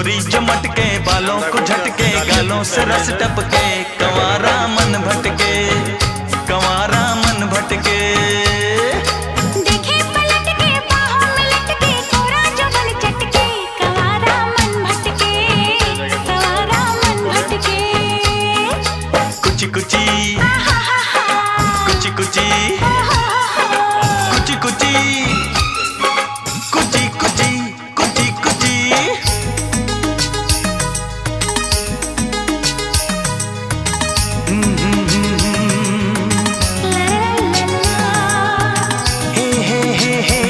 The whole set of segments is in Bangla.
गोरी जो मटके, बालों को झटके, गालों से रस टपके, कंवारा मन भटके, कंवारा मन भटके। देखे पलट के बाहों में लटके, कोरा जो बल चटके, कंवारा मन भटके, कंवारा मन भटके। कुची कुची कुची कुची कुची कुची कुची कुची कुची कुची। हे हे हे हे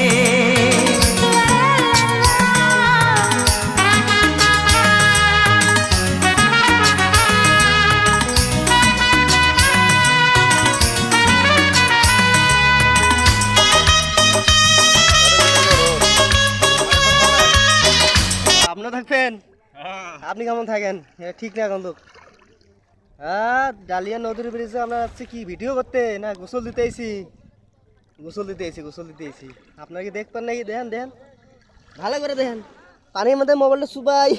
আপনি থাকবেন, আপনি কেমন থাকেন? ঠিক না কিন্তু ডালিয়া নদীর ব্রিজে আমরা যাচ্ছি কি ভিডিও করতে না গোসল দিতে আইছি? গোসল দিতে আইছি, গোসল দিতে আইছি। আপনারা কি দেখবেন নাকি? দেখেন দেখেন, ভালো করে দেখেন। পানির মধ্যে মোবাইলটা চুবাই।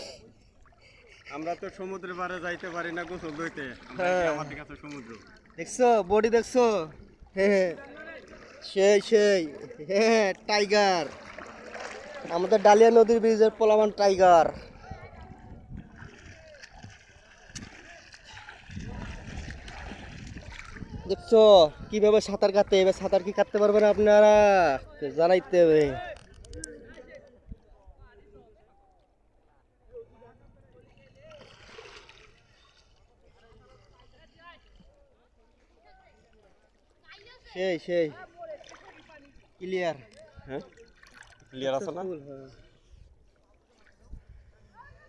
আমরা তো সমুদ্রের পাড়ে যাইতে পারি না গোসল ধুইতে, আমাদের কাছে সমুদ্র। দেখছো বডি দেখছো? হ্যাঁ সেই সেই, হ্যাঁ টাইগার, আমাদের ডালিয়া নদীর ব্রিজের পোলামান টাইগার। দেখছো কিভাবে সাঁতার কাটতে? এবার সাঁতার কি কাটতে পারবেন আপনারা? জানাইতে হবে। সেই সেই ক্লিয়ার। হ্যাঁ ক্লিয়ার আছে না?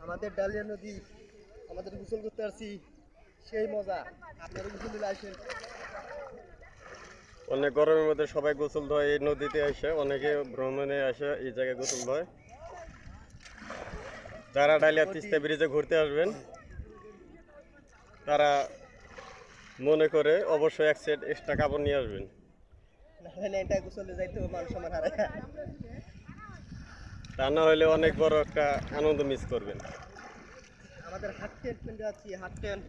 আমাদের ডালিয়া নদী, আমাদের গোসল করতে আসছি, সেই মজা। আপনারা গোসল দিলে আসেন। অনেক গরমের মধ্যে সবাই গোসল ধোয় এই নদীতে আসে, অনেকে ভ্রমণে আসে এই জায়গায় গোসল ধোয়। যারা ডালিয়া তিস্তা ব্রিজে ঘুরতে আসবেন তারা মনে করে অবশ্যই এক সেট এক্সট্রা কাপড় নিয়ে আসবেন, নাহলে এটা গোসলে যাইতে হবে, মানুষ আমার হারায়। তা না হলে অনেক বড় একটা আনন্দ মিস করবেন। আমাদের হাট টেন্ট পেন্টে আছি, হাট টেন্ট।